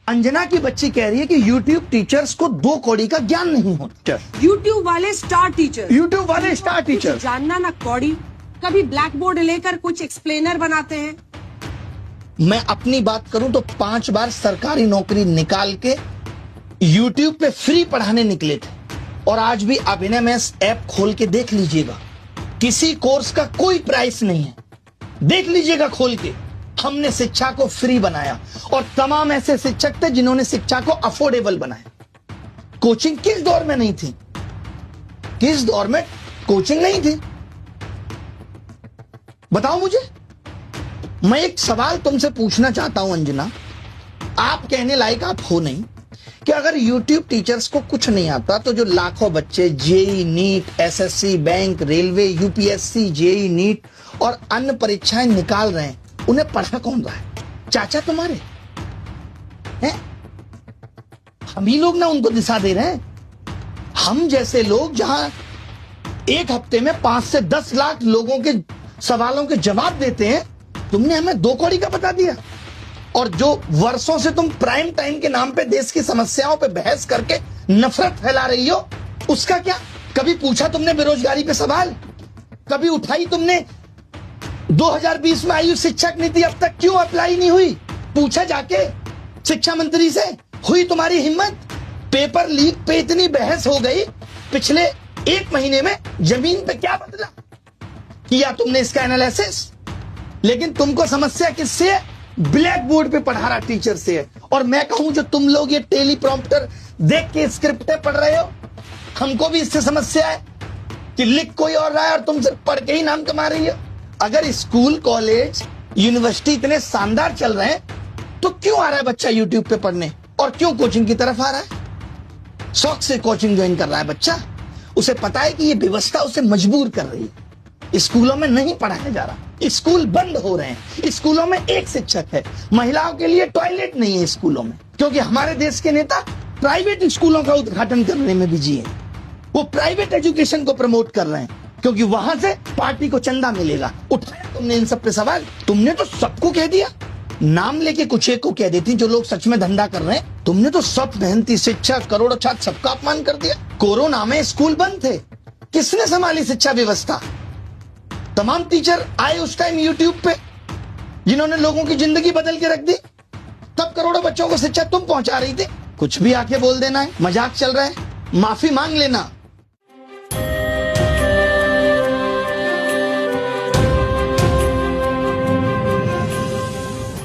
अंजना की बच्ची कह रही है कि YouTube टीचर्स को 2 कौड़ी का ज्ञान नहीं होता। YouTube वाले स्टार टीचर, YouTube वाले स्टार टीचर जानना ना कौड़ी, कभी ब्लैक बोर्ड लेकर कुछ एक्सप्लेनर बनाते हैं। मैं अपनी बात करूं तो 5 बार सरकारी नौकरी निकाल के YouTube पे फ्री पढ़ाने निकले थे, और आज भी अभिनय में ऐप खोल के देख लीजिएगा, किसी कोर्स का कोई प्राइस नहीं है। देख लीजिएगा खोल के, हमने शिक्षा को फ्री बनाया और तमाम ऐसे शिक्षक थे जिन्होंने शिक्षा को अफोर्डेबल बनाया। कोचिंग किस दौर में नहीं थी? किस दौर में कोचिंग नहीं थी? बताओ मुझे। मैं एक सवाल तुमसे पूछना चाहता हूं अंजना, आप कहने लायक आप हो नहीं कि अगर YouTube टीचर्स को कुछ नहीं आता तो जो लाखों बच्चे JEE NEET, SSC, bank, railway, UPSC, JEE NEET और अन्य परीक्षाएं निकाल रहे हैं, उन्हें पढ़ा कौन रहा है? चाचा तुम्हारे हैं? हम ही लोग ना उनको दिशा दे रहे हैं। हम जैसे लोग जहां एक हफ्ते में 5 से 10 लाख लोगों के सवालों के जवाब देते हैं, तुमने हमें 2 कौड़ी का बता दिया। और जो वर्षों से तुम प्राइम टाइम के नाम पे देश की समस्याओं पे बहस करके नफरत फैला रही हो, उसका क्या? कभी पूछा तुमने बेरोजगारी पे सवाल? कभी उठाई तुमने 2020 में आई शिक्षक नीति अब तक क्यों अप्लाई नहीं हुई? पूछा जाके शिक्षा मंत्री से? हुई तुम्हारी हिम्मत? पेपर लीक पे इतनी बहस हो गई, पिछले 1 महीने में जमीन पे क्या बदला? किया तुमने इसका एनालिसिस? लेकिन तुमको समस्या किससे है? ब्लैक बोर्ड पे पढ़ा रहा टीचर से है। और मैं कहूं जो तुम लोग ये टेलीप्रॉम्प्टर देख के स्क्रिप्टें पढ़ रहे हो, हमको भी इससे समस्या है कि लिख कोई और रहा है और तुम सिर्फ पढ़ के ही नाम कमा रही हो। अगर स्कूल, कॉलेज, यूनिवर्सिटी इतने शानदार चल रहे हैं तो क्यों आ रहा है बच्चा YouTube पे पढ़ने, और क्यों कोचिंग की तरफ आ रहा है? शौक से कोचिंग ज्वाइन कर रहा है बच्चा, उसे पता है कि ये व्यवस्था उसे मजबूर कर रही है। स्कूलों में नहीं पढ़ाया जा रहा, स्कूल बंद हो रहे हैं, स्कूलों में एक शिक्षक है, महिलाओं के लिए टॉयलेट नहीं है स्कूलों में, क्योंकि हमारे देश के नेता प्राइवेट स्कूलों का उद्घाटन करने में बिजी है। वो प्राइवेट एजुकेशन को प्रमोट कर रहे हैं क्योंकि वहां से पार्टी को चंदा मिलेगा। उठाया तुमने इन सब पे सवाल? तुमने तो सबको कह दिया, नाम लेके कुछ एक को कह देती जो लोग सच में धंधा कर रहे हैं। तुमने तो सब मेहनती शिक्षक, करोड़ों छात्र, सबका अपमान कर दिया। कोरोना में स्कूल बंद थे, किसने संभाली शिक्षा व्यवस्था? तमाम टीचर आए उस टाइम YouTube पे, जिन्होंने लोगों की जिंदगी बदल के रख दी। तब करोड़ों बच्चों को शिक्षा तुम पहुंचा रही थी। कुछ भी आके बोल देना है, मजाक चल रहा है, माफी मांग लेना।